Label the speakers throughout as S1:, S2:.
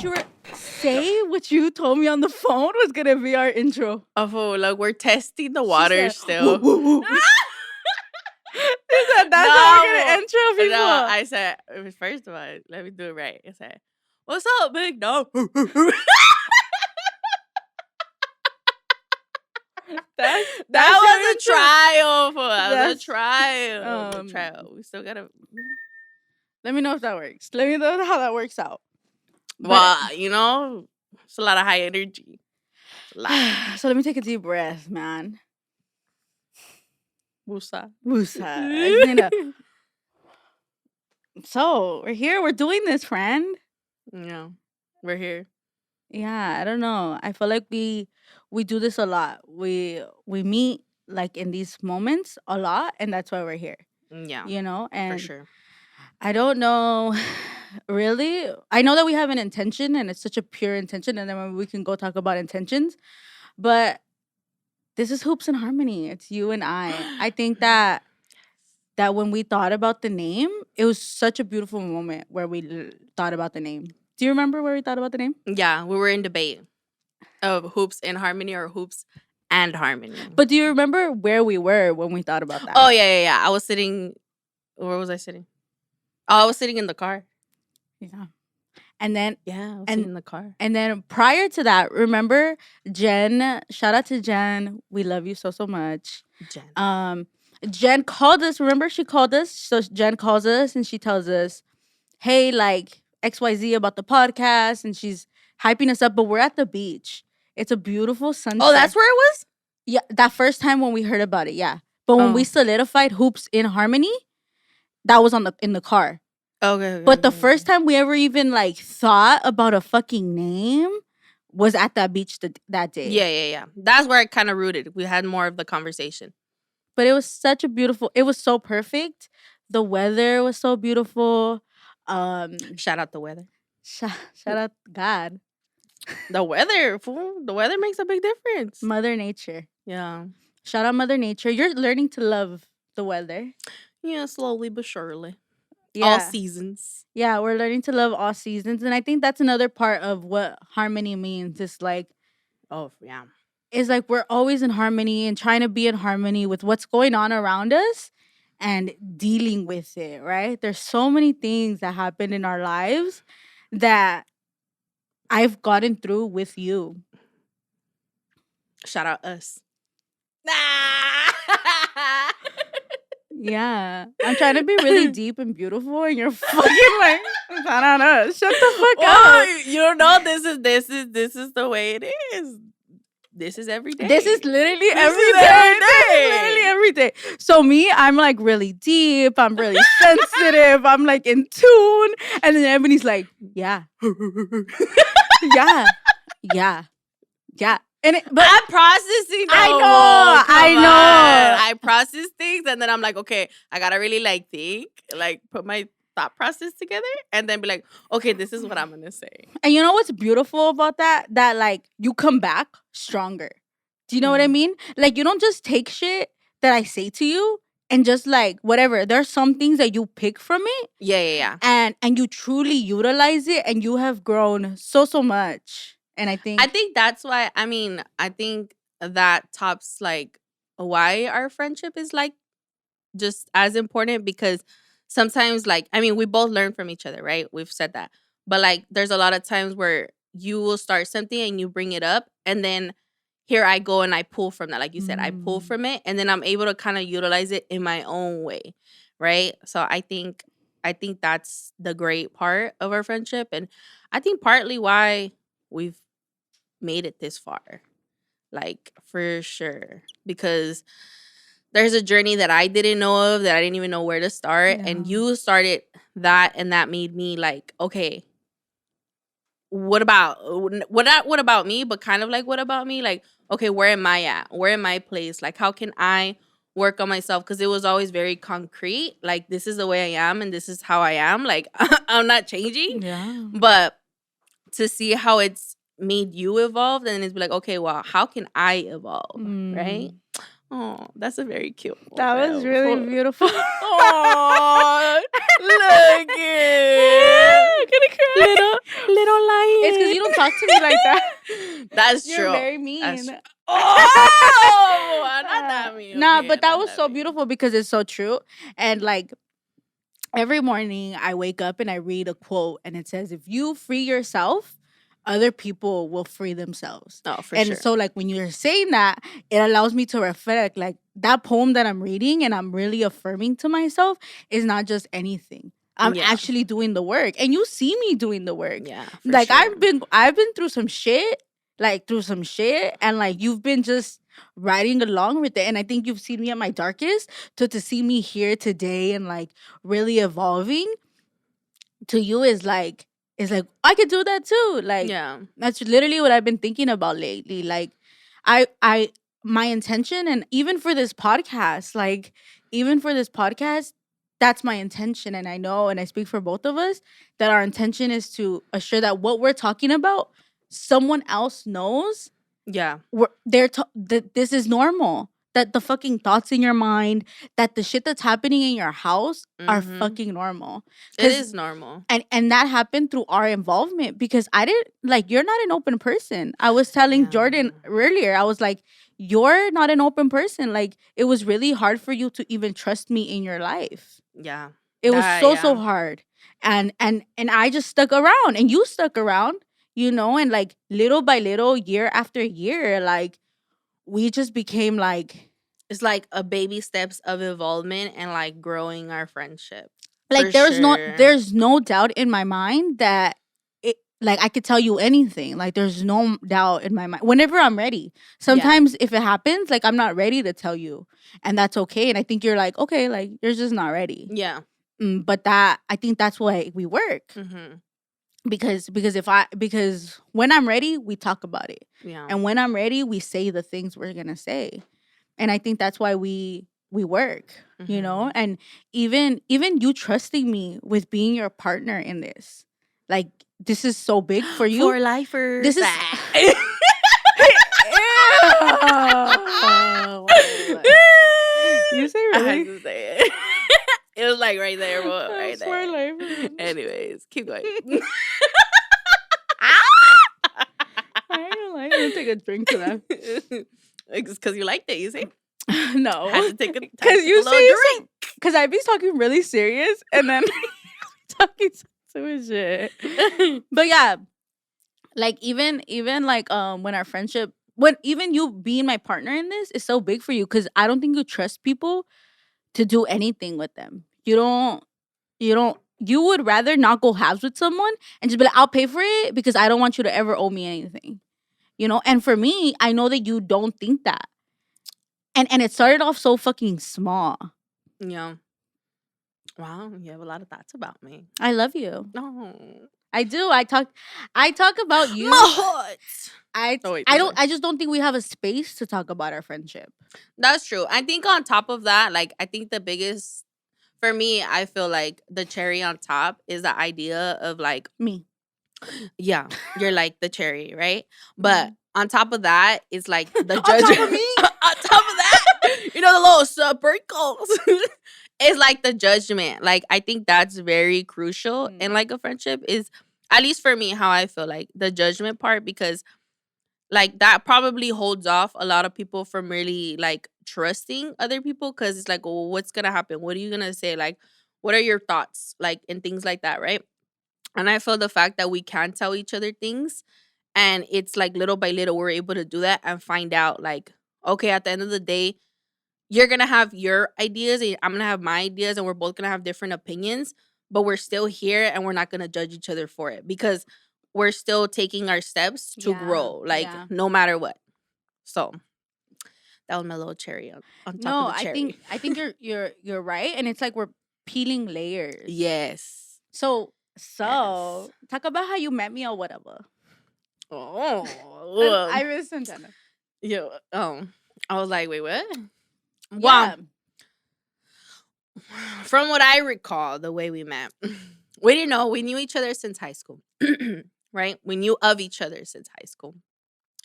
S1: what you told me on the phone was gonna be our intro.
S2: Oh, like we're testing the water still.
S1: Woo. She said that's how we're gonna intro people.
S2: No, I said, first of all, let me do it right. I said, "What's up, big dog?" That was a trial for us. A trial. We still gotta.
S1: Let me know if that works. Let me know how that works out.
S2: Well, it's a lot of high energy.
S1: So let me take a deep breath, man.
S2: Wusa.
S1: So we're here. We're doing this, friend.
S2: Yeah, we're here.
S1: Yeah, I don't know. I feel like we do this a lot. We meet like in these moments a lot, and that's why we're here.
S2: Yeah,
S1: and
S2: for sure.
S1: I don't know, really. I know that we have an intention, and it's such a pure intention, and then we can go talk about intentions. But this is Hoops and Harmony. It's you and I. I think that when we thought about the name, it was such a beautiful moment where we thought about the name. Do you remember where we thought about the name?
S2: Yeah, we were in debate of Hoops and Harmony or Hoops and Harmony.
S1: But do you remember where we were when we thought about that?
S2: Oh, yeah. I was sitting... Where was I sitting? Oh, I was sitting in the car.
S1: Yeah. And then...
S2: Yeah, I was sitting in the car.
S1: And then prior to that, remember Jen? Shout out to Jen. We love you so much. Jen called us. Remember she called us? So Jen calls us and she tells us, hey, like XYZ about the podcast. And she's hyping us up. But we're at the beach. It's a beautiful sunset.
S2: Oh, that's where it was?
S1: Yeah, that first time when we heard about it, yeah. But when we solidified Hoops in Harmony, that was in the car.
S2: Okay.
S1: But the first time we ever even like thought about a fucking name was at that beach that day.
S2: Yeah. That's where it kind of rooted. We had more of the conversation.
S1: But it was such a beautiful... It was so perfect. The weather was so beautiful.
S2: Shout out the weather.
S1: Shout out God.
S2: The weather, fool. The weather makes a big difference.
S1: Mother Nature.
S2: Yeah.
S1: Shout out Mother Nature. You're learning to love the weather.
S2: Yeah, slowly but surely.
S1: Yeah.
S2: All seasons.
S1: Yeah, we're learning to love all seasons. And I think that's another part of what harmony means. It's like...
S2: Oh, yeah.
S1: It's like we're always in harmony and trying to be in harmony with what's going on around us and dealing with it, right? There's so many things that happen in our lives that I've gotten through with you.
S2: Shout out us.
S1: Yeah. I'm trying to be really deep and beautiful and you're fucking like, shout out us. Shut the fuck up.
S2: You know, this is the way it is. This is every day.
S1: This is literally every day. So me, I'm like really deep. I'm really sensitive. I'm like in tune. And then Ebony's like, yeah. yeah. But
S2: I'm processing.
S1: I know.
S2: I process things and then I'm like, okay, I gotta really like think, like put my thought process together and then be like, okay, this is what I'm gonna say.
S1: And you know what's beautiful about that? That like you come back stronger. Do you know what I mean? Like you don't just take shit that I say to you and just like whatever. There's some things that you pick from it.
S2: Yeah.
S1: And you truly utilize it and you have grown so much. And I think
S2: that's why, I think that tops like why our friendship is like just as important because sometimes like, we both learn from each other, right? We've said that. But like there's a lot of times where you will start something and you bring it up and then here I go and I pull from that. Like you said, I pull from it and then I'm able to kind of utilize it in my own way, right? So I think that's the great part of our friendship. And I think partly why we've made it this far, like for sure, because there's a journey that I didn't know of that I didn't even know where to start. And you started that and that made me like, okay, what about me, but kind of like what about me? Like, okay, where am I at? Where am I placed? Like, how can I work on myself? Because it was always very concrete. Like, this is the way I am and this is how I am. Like, I'm not changing.
S1: Yeah.
S2: But to see how it's made you evolve and it's like, okay, well, how can I evolve? Right? Oh, that's a very cute
S1: That was
S2: photo.
S1: really beautiful.
S2: Oh, look it.
S1: I'm gonna cry.
S2: Little
S1: It's because
S2: lion.
S1: you don't talk to me like that.
S2: That's
S1: You're
S2: true.
S1: very
S2: That's
S1: mean.
S2: true. Oh, not that mean.
S1: Nah,
S2: Okay,
S1: but that
S2: not
S1: was
S2: that
S1: so
S2: mean.
S1: beautiful because it's so true. And like every morning I wake up and I read a quote and it says, if you free yourself, other people will free themselves.
S2: Oh, for
S1: And
S2: sure.
S1: so like when you're saying that, it allows me to reflect like that poem that I'm reading and I'm really affirming to myself is not just anything. I'm
S2: Yeah.
S1: actually doing the work. And you see me doing the work.
S2: Yeah, for
S1: Like
S2: sure.
S1: I've been through some shit, and like you've been just riding along with it. And I think you've seen me at my darkest to see me here today and like really evolving to you is like I could do that too. Like
S2: Yeah.
S1: that's literally what I've been thinking about lately. Like I my intention and even for this podcast, that's my intention. And I know and I speak for both of us that our intention is to assure that what we're talking about, someone else knows
S2: Yeah.
S1: that this is normal. That the fucking thoughts in your mind, that the shit that's happening in your house are
S2: Mm-hmm.
S1: fucking normal.
S2: It
S1: Cause
S2: is normal.
S1: and that happened through our involvement because I didn't like you're not an open person. I was telling
S2: Yeah.
S1: Jordan earlier, I was like, you're not an open person. Like it was really hard for you to even trust me in your life.
S2: Yeah.
S1: It was
S2: That,
S1: so
S2: yeah.
S1: hard. And I just stuck around and you stuck around, and like little by little, year after year, like we just became
S2: It's like a baby steps of involvement and like growing our friendship.
S1: like
S2: For sure.
S1: there's no doubt in my mind that it like I could tell you anything. Like there's no doubt in my mind whenever I'm ready. Sometimes if it happens, like I'm not ready to tell you, and that's okay. And I think you're like, okay, like you're just not ready.
S2: Yeah.
S1: But that I think that's why we work.
S2: Mm-hmm.
S1: Because when I'm ready, we talk about it.
S2: Yeah.
S1: And when I'm ready, we say the things we're gonna say. And I think that's why we work,
S2: Mm-hmm.
S1: and even you trusting me with being your partner in this. Like this is so big for you.
S2: For lifers.
S1: This is You say
S2: I had
S1: really?
S2: to say it. It was like right there, but
S1: I
S2: right
S1: swear
S2: there.
S1: life.
S2: Anyways, keep going.
S1: I ain't gonna lie, I'm gonna take a drink to that.
S2: It's because you liked it, you see?
S1: No.
S2: Had to take a
S1: Because you
S2: little
S1: say
S2: drink.
S1: because I be talking really serious and then talking so shit. But yeah, like even like when our friendship when even you being my partner in this is so big for you because I don't think you trust people to do anything with them. You would rather not go halves with someone and just be like, I'll pay for it because I don't want you to ever owe me anything. And for me, I know that you don't think that. And it started off so fucking small.
S2: Yeah. Wow, you have a lot of thoughts about me.
S1: I love you.
S2: No.
S1: I do. I talk about you.
S2: My heart.
S1: I just don't think we have a space to talk about our friendship.
S2: That's true. I think on top of that, like I think the biggest for me, I feel like the cherry on top is the idea of like
S1: Me.
S2: yeah, you're like the cherry, right? But on top of that, it's like the
S1: On top
S2: judgment.
S1: of me?
S2: On top of that, the little sprinkles. It's like the judgment. Like I think that's very crucial in like a friendship is at least for me how I feel like the judgment part because like that probably holds off a lot of people from really like trusting other people because it's like, well, what's gonna happen? What are you gonna say? Like, what are your thoughts? Like, and things like that, right? And I feel the fact that we can tell each other things and it's like little by little we're able to do that and find out like, okay, at the end of the day, you're gonna have your ideas and I'm gonna have my ideas and we're both gonna have different opinions, but we're still here and we're not gonna judge each other for it because we're still taking our steps to grow, like no matter what. So that was my little cherry on top of the cherry.
S1: I think you're right, and it's like we're peeling layers.
S2: Yes.
S1: So talk about how you met me or whatever.
S2: Oh,
S1: I was Santana.
S2: Yeah. I was like, wait, what?
S1: Yeah.
S2: From what I recall, the way we met, we didn't know. We knew each other since high school, right? We knew of each other since high school,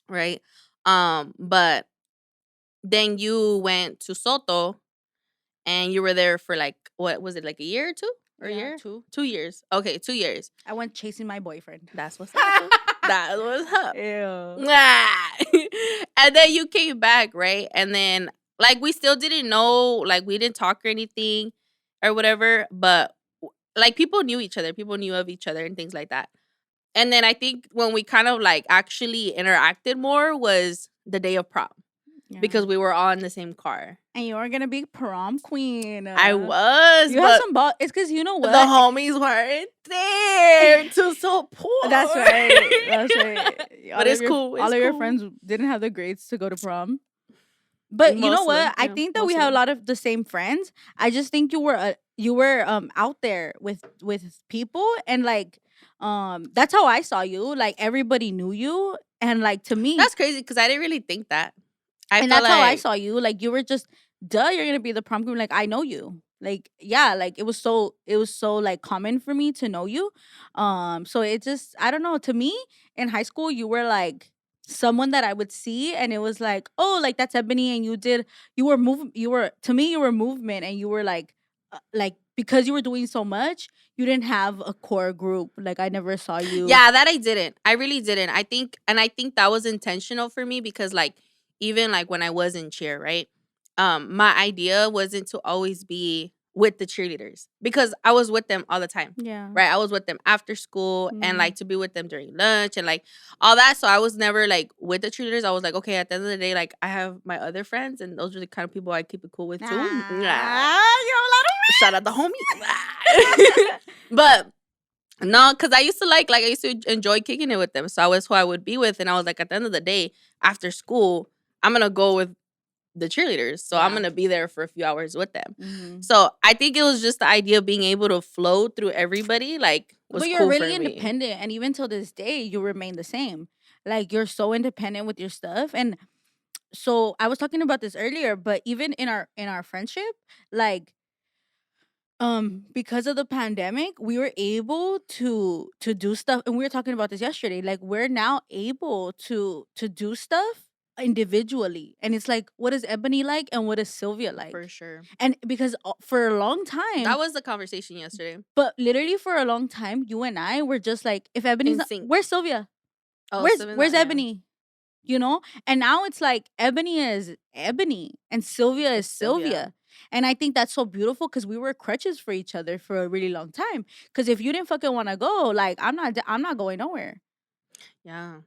S2: right? But then you went to Soto, and you were there for like, what was it, like a year or two, or a
S1: Yeah,
S2: year,
S1: two.
S2: 2 years? Okay, 2 years.
S1: I went chasing my boyfriend.
S2: That's what's up. Boo. That's what's up.
S1: Ew.
S2: And then you came back, right? And then like we still didn't know, like we didn't talk or anything or whatever, but like people knew each other, people knew of each other and things like that. And then I think when we kind of like actually interacted more was the day of prom,
S1: Yeah.
S2: because we were all in the same car.
S1: And you were gonna be prom queen.
S2: I was,
S1: You have
S2: but
S1: some ball. It's because you know what?
S2: the homies weren't there to support.
S1: That's right. That's right.
S2: But it's cool.
S1: All
S2: It's
S1: of your
S2: cool.
S1: friends didn't have the grades to go to prom. But you know
S2: Most of them,
S1: what? I
S2: yeah,
S1: think that
S2: most
S1: we
S2: of
S1: have a
S2: them.
S1: lot of the same friends. I just think you were out there with people, and like that's how I saw you. Like everybody knew you, and like to me,
S2: That's crazy because I didn't really think that. I
S1: and
S2: felt
S1: that's how I
S2: like,
S1: saw you. Like you were just duh, you're gonna be the prom queen. Like I know you. Like yeah, like it was so like common for me to know you. So it just I don't know. To me in high school, you were like someone that I would see, and it was like oh like that's Ebony, and you were to me you were movement, and you were like because you were doing so much, you didn't have a core group. Like I never saw you.
S2: yeah, that I didn't. I really didn't. I think that was intentional for me because, like, even like when I was in cheer, right? My idea wasn't to always be with the cheerleaders because I was with them all the time,
S1: Yeah.
S2: right? I was with them after school and
S1: Mm.
S2: like to be with them during lunch and like all that. So I was never like with the cheerleaders. I was like, okay, at the end of the day, like I have my other friends, and those are the kind of people I keep it cool with too.
S1: Ah, you have a lot of
S2: Shout out the homie. But no, because I used to like I used to enjoy kicking it with them. So I was who I would be with. And I was like, at the end of the day, after school, I'm gonna go with the cheerleaders. So I'm
S1: Yeah.
S2: gonna be there for a few hours with them.
S1: Mhm.
S2: So I think it was just the idea of being able to flow through everybody, like, was
S1: But you're
S2: cool
S1: really
S2: for me.
S1: independent, and even till this day, you remain the same. Like you're so independent with your stuff, and so I was talking about this earlier. But even in our friendship, like because of the pandemic, we were able to do stuff, and we were talking about this yesterday. Like we're now able to do stuff individually, and it's like what is Ebony like, and what is Sylvia
S2: For
S1: like,
S2: sure.
S1: and because for a long time.
S2: That was the conversation yesterday.
S1: But literally for a long time, you and I were just like, if Ebony's
S2: In
S1: not,
S2: sync.
S1: where's Sylvia?
S2: Oh, Sylvia's
S1: Where's
S2: not, yeah.
S1: Ebony? You know? And now it's like Ebony is Ebony and Sylvia is
S2: It's Sylvia.
S1: Sylvia. And I think that's so beautiful because we were crutches for each other for a really long time. Because if you didn't fucking want to go, like I'm not going nowhere.
S2: Yeah.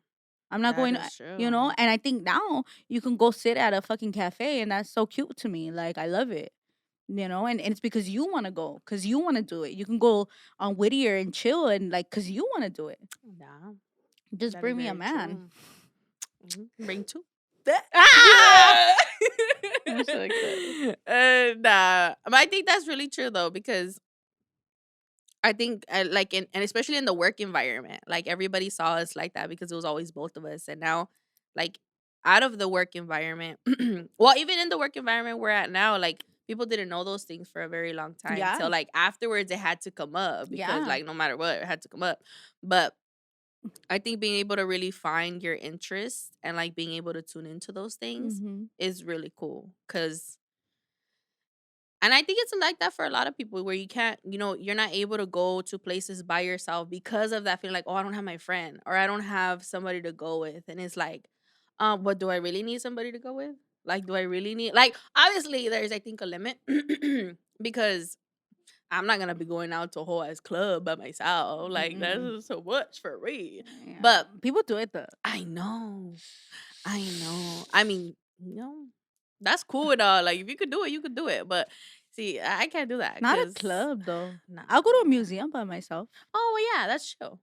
S1: I'm not
S2: That
S1: going,
S2: is
S1: you
S2: true.
S1: know? And I think now you can go sit at a fucking cafe, and that's so cute to me. Like I love it. You know, and it's because you want to go, because you want to do it. You can go on Whittier and chill, and like because you want to do it.
S2: Yeah.
S1: Just
S2: That is
S1: bring me a
S2: very
S1: man.
S2: true. Bring two.
S1: Ah!
S2: I'm
S1: so excited.
S2: Nah, but I think that's really true though, because I think like and especially in the work environment, like everybody saw us like that because it was always both of us, and now like out of the work environment, well, even in the work environment we're at now, like people didn't know those things for a very long time.
S1: Yeah.
S2: So like afterwards, it had to come up because
S1: Yeah.
S2: like no matter what, it had to come up. But I think being able to really find your interests and like being able to tune into those things
S1: Mhm.
S2: is really cool. And I think it's like that for a lot of people where you can't, you're not able to go to places by yourself because of that feeling like, oh, I don't have my friend or I don't have somebody to go with. And it's like, what do I really need somebody to go with? Like, do I really need, like, obviously there's, I think, a limit because I'm not going to be going out to a whole ass club by myself. Like, that's
S1: Mm-mm.
S2: just so much for me.
S1: Yeah.
S2: But
S1: people do it though.
S2: I know. I know. I mean, that's cool and all. Like, if you could do it, you could do it. But see, I can't do that.
S1: Not a
S2: 'Cause
S1: club though.
S2: nah.
S1: I'll go to a museum by myself,
S2: Oh, well, yeah, that's true.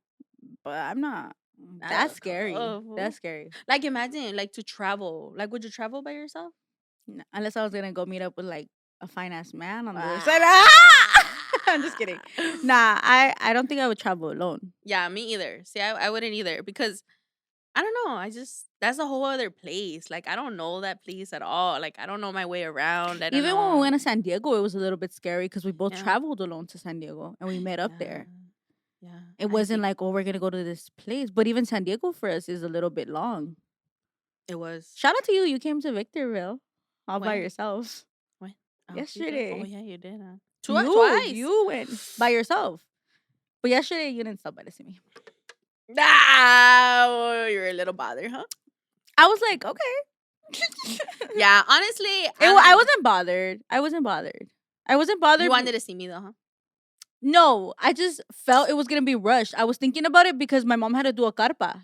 S1: but I'm not.
S2: Not
S1: That's
S2: a
S1: scary.
S2: club.
S1: That's scary.
S2: Like, imagine, like, to travel. Like, would you travel by yourself?
S1: Unless I was gonna go meet up with like a fine ass man on the other
S2: Ah.
S1: side. Ah! I'm just kidding. Nah, I don't think I would travel alone.
S2: Yeah, me either. See, I wouldn't either because I don't know. That's a whole other place. Like, I don't know that place at all. Like, I don't know my way around. I don't
S1: Even when we
S2: know.
S1: went to San Diego, it was a little bit scary because we both
S2: Yeah.
S1: traveled alone to San Diego, and we met up there.
S2: Yeah.
S1: It
S2: I
S1: wasn't
S2: think
S1: like, oh, we're gonna go to this place. But even San Diego for us is a little bit long.
S2: it was.
S1: Shout out to you. You came to Victorville. all by
S2: When?
S1: yourself.
S2: When? Oh, you did? Oh,
S1: Yesterday.
S2: yeah, you did, huh? Twice.
S1: You went by yourself. But yesterday you didn't stop by to see me.
S2: Ah, you're a little bothered, huh?
S1: I was like, okay.
S2: Yeah, honestly,
S1: I wasn't bothered. I wasn't bothered. I wasn't
S2: you
S1: bothered.
S2: wanted to see me though, huh?
S1: No, I just felt it was gonna be rushed. I was thinking about it because my mom had to do a carpa.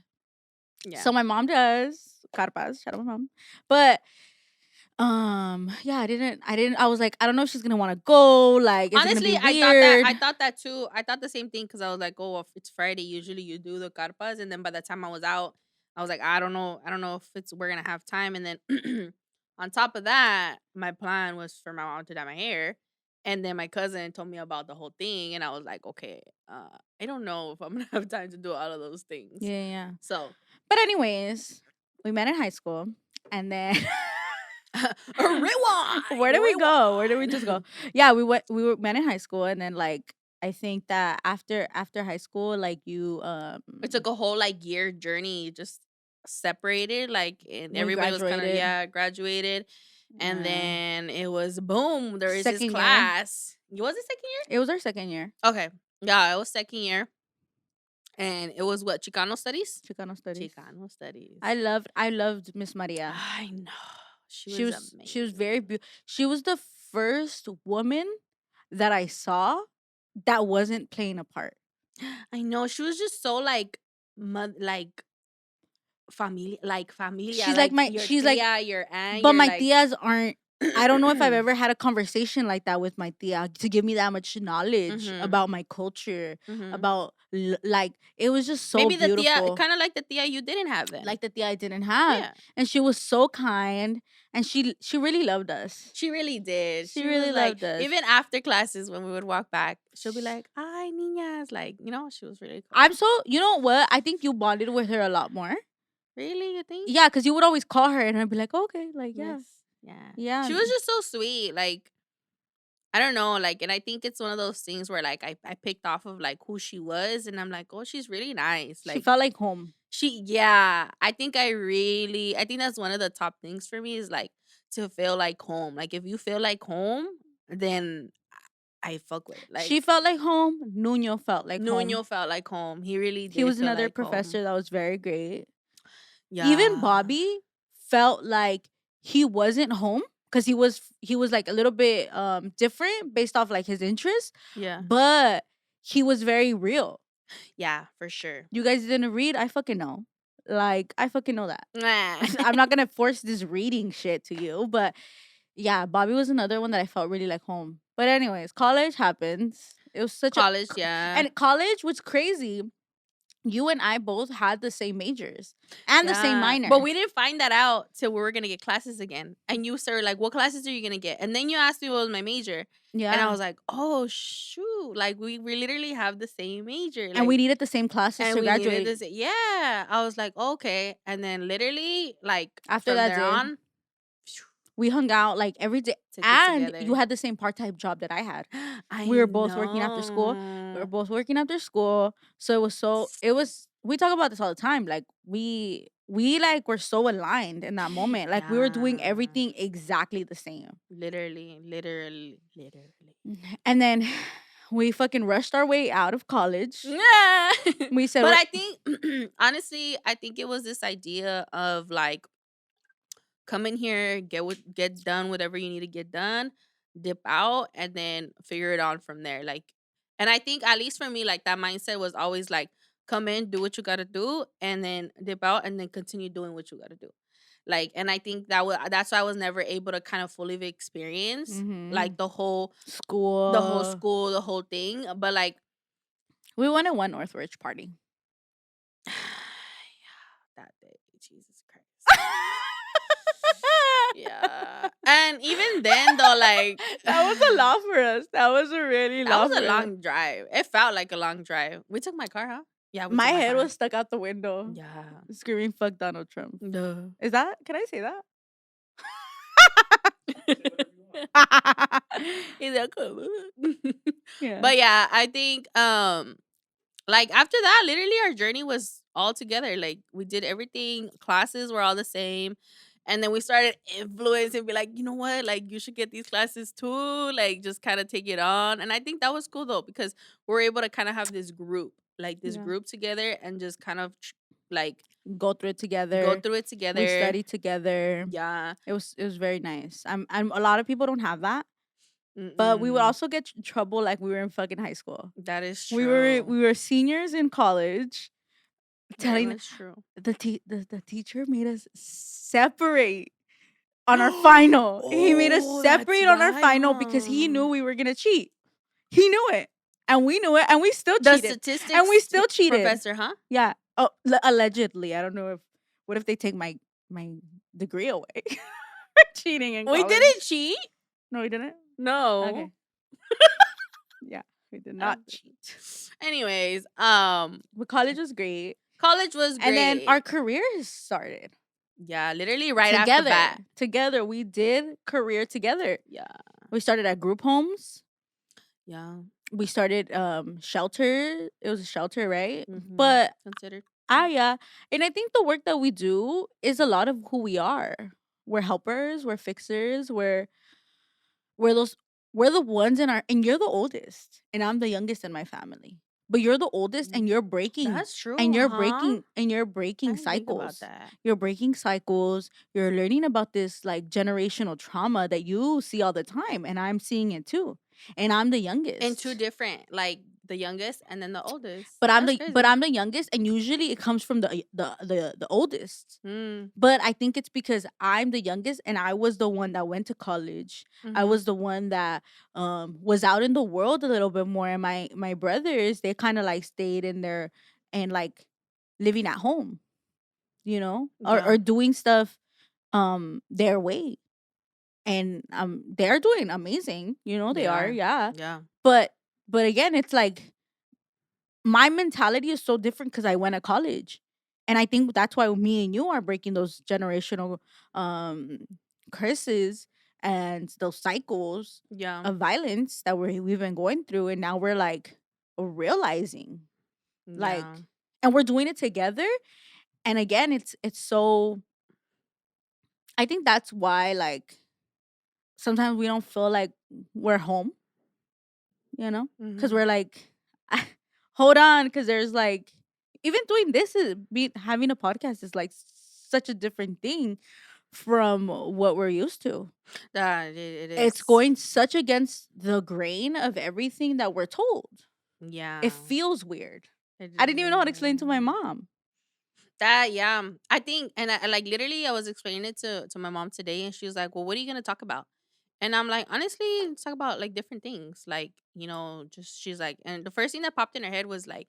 S2: Yeah.
S1: So my mom does carpas. Shout out my mom. But yeah, I was like, I don't know if she's gonna want to go. Like, is it gonna be
S2: Honestly,
S1: weird?
S2: I thought that too. I thought the same thing because I was like, oh, if it's Friday, usually you do the carpas, and then by the time I was out, I was like, I don't know if we're gonna have time. And then on top of that, my plan was for my mom to dye my hair, and then my cousin told me about the whole thing, and I was like, okay, I don't know if I'm gonna have time to do all of those things.
S1: Yeah, yeah.
S2: So,
S1: But anyways, we met in high school, and then
S2: rewind,
S1: where did we go? Where did we just go?
S2: rewind.
S1: Yeah, we were met in high school, and then like I think that after high school, like you
S2: It took a whole like year journey, just separated, like, and
S1: we
S2: everybody was kind of,
S1: graduated.
S2: yeah, graduated, and
S1: Yeah.
S2: then it was boom. There is this
S1: Second year.
S2: class. Was it second year?
S1: It was our second year.
S2: Okay, yeah, it was second year, and it was what, Chicano studies.
S1: Chicano studies.
S2: Chicano studies.
S1: I loved Miss Maria.
S2: I know she
S1: She
S2: was
S1: was
S2: amazing.
S1: she was very beautiful. She was the first woman that I saw that wasn't playing a part.
S2: I know she was just so like, like familia,
S1: She's like
S2: like
S1: my
S2: your
S1: she's like
S2: tia, your aunt,
S1: but
S2: your
S1: my
S2: like.
S1: tias aren't I don't know if I've ever had a conversation like that with my tia to give me that much knowledge
S2: Mhm.
S1: about my culture,
S2: Mhm.
S1: about like it was just so
S2: Maybe the tia,
S1: beautiful.
S2: kind of like the tia you didn't have then.
S1: Like the tia I didn't have.
S2: Yeah.
S1: And she was so kind and she really loved us.
S2: She really did.
S1: She
S2: She
S1: really
S2: was like,
S1: loved us.
S2: even after classes when we would walk back, she'll be like, "Ay, niñas," like, she was really cool.
S1: I'm so you know what? I think you bonded with her a lot more.
S2: Really, you think?
S1: Yeah, because you would always call her and I'd be like, okay, like yeah.
S2: Yes. Yeah.
S1: Yeah.
S2: She was just so sweet. Like, I don't know, like, and I think it's one of those things where like I picked off of like who she was, and I'm like, oh, she's really nice.
S1: She
S2: Like,
S1: felt like home.
S2: yeah, I think that's one of the top things for me is like to feel like home. Like, if you feel like home, then I fuck with it. Like,
S1: She felt like home. Nuno felt like home.
S2: Nuno felt like home. He really did.
S1: He was
S2: feel
S1: another
S2: like
S1: professor
S2: home.
S1: that was very great.
S2: Yeah.
S1: Even Bobby felt like he wasn't home because he was like a little bit different based off like his interests,
S2: Yeah.
S1: but he was very real.
S2: Yeah, for sure.
S1: You guys didn't read? I fucking know. Like I fucking know that. I'm
S2: I'm
S1: not gonna force this reading shit to you, but yeah, Bobby was another one that I felt really like home. But anyways, college happens. It was such
S2: college,
S1: a
S2: yeah.
S1: and college was crazy. You and I both had the same majors and the same
S2: Yeah.
S1: minor.
S2: But we didn't find that out till we were gonna get classes again. And you started like, what classes are you gonna get? And then you asked me what was my major.
S1: yeah,
S2: And I was like, oh shoot. Like, we literally have the same major. Like,
S1: and we needed the same classes
S2: and
S1: to
S2: we needed
S1: graduate.
S2: this. Yeah. I was like, okay. And then literally, like,
S1: After
S2: from
S1: that
S2: there
S1: day,
S2: on,
S1: we hung out like every day,
S2: took it
S1: and
S2: together.
S1: you had the same part-time job that I had.
S2: I
S1: We were both working after school. We were both working after school, so it was. We talk about this all the time. Like we like were so aligned in that moment. Like we were doing
S2: Yeah.
S1: everything exactly the same.
S2: Literally.
S1: And then we fucking rushed our way out of college.
S2: Yeah.
S1: We said,
S2: but
S1: we're-
S2: I think, honestly, I think it was this idea of like, come in here, get done whatever you need to get done, dip out, and then figure it out from there. Like, and I think at least for me, like that mindset was always like, come in, do what you gotta do, and then dip out, and then continue doing what you gotta do. Like, and I think that's why I was never able to kind of fully experience like the whole
S1: school,
S2: the whole thing. But like,
S1: we went to one Northridge party.
S2: yeah, that day, Jesus Christ. Yeah. And even then though, like,
S1: That was a lot for us. That was a really
S2: that was a long drive. It felt like a long drive. We took my car, huh? Yeah, we
S1: My
S2: took
S1: head
S2: car.
S1: was stuck out the window.
S2: Yeah.
S1: Screaming fuck Donald Trump.
S2: Duh.
S1: Is that can I say that?
S2: Is that cool?
S1: Yeah.
S2: But yeah, I think like after that, literally our journey was all together. Like, we did everything, classes were all the same. And then we started influencing, be like, you know what, like you should get these classes too, like just kind of take it on. And I think that was cool though, because we're able to kind of have this group, like this
S1: Yeah.
S2: group together, and just kind of like
S1: Go through it
S2: go
S1: together.
S2: through it
S1: We
S2: together.
S1: studied together.
S2: Yeah.
S1: It was very nice. I'm a lot of people don't have that, but we would
S2: Mm-mm.
S1: also get in trouble like we were in fucking high school.
S2: That is
S1: We were
S2: true.
S1: we were seniors in college,
S2: Very
S1: telling
S2: much true.
S1: the teacher made us separate on our final. He made us
S2: Oh, that's
S1: separate on our
S2: right,
S1: final because he
S2: huh?
S1: knew we were gonna cheat. He knew it, and we knew it, and we still
S2: The
S1: cheated, and we
S2: statistics
S1: still cheated.
S2: professor, huh?
S1: Yeah. Oh, allegedly. I don't know if. What if they take my degree away for cheating in
S2: We
S1: college?
S2: didn't cheat.
S1: No, we didn't.
S2: No.
S1: Okay. Yeah, we did
S2: Uh,
S1: not cheat.
S2: Anyways,
S1: But college was great,
S2: college was
S1: and then our
S2: great.
S1: careers started
S2: Yeah, literally right after
S1: together.
S2: bat.
S1: Together, we did career together.
S2: Yeah.
S1: We started at group homes.
S2: Yeah.
S1: We started shelter. It was a shelter, right?
S2: Mm-hmm.
S1: But
S2: Considered.
S1: yeah, and I think the work that we do is a lot of who we are. We're helpers. We're fixers. We're those. We're the ones in our. And you're the oldest, and I'm the youngest in my family. But you're the oldest, and you're breaking.
S2: That's true,
S1: And you're
S2: huh?
S1: breaking. And you're
S2: I
S1: breaking
S2: didn't think about
S1: cycles.
S2: that.
S1: You're breaking cycles. You're learning about this like generational trauma that you see all the time, and I'm seeing it too. And I'm the youngest.
S2: And two different, like the youngest and then the oldest.
S1: But I'm
S2: That's
S1: the
S2: crazy.
S1: youngest, and usually it comes from the oldest.
S2: Mm.
S1: But I think it's because I'm the youngest, and I was the one that went to college. I
S2: Mm-hmm.
S1: was the one that was out in the world a little bit more, and my brothers, they kind of like stayed in there and like living at home, or
S2: Yeah.
S1: doing stuff their way, and they're doing amazing. They
S2: They
S1: are,
S2: are.
S1: yeah.
S2: Yeah.
S1: But again, it's like my mentality is so different because I went to college. And I think that's why me and you are breaking those generational um curses and those cycles
S2: Yeah.
S1: of violence that we've been going through. And now we're like realizing,
S2: Yeah.
S1: like, and we're doing it together. And again, it's so, I think that's why, like, sometimes we don't feel like we're home, because
S2: Mm-hmm.
S1: we're like, hold on, because there's like, even doing this is having a podcast is like such a different thing from what we're used to.
S2: That it
S1: It's
S2: is.
S1: going such against the grain of everything that we're told.
S2: Yeah.
S1: It feels weird.
S2: It
S1: I didn't even know how to explain to my
S2: is.
S1: mom.
S2: That, yeah. I think, and I like literally I was explaining it to my mom today, and she was like, "Well, what are you gonna talk about?" And I'm like, honestly, let's talk about like different things. Like, just she's like, and the first thing that popped in her head was like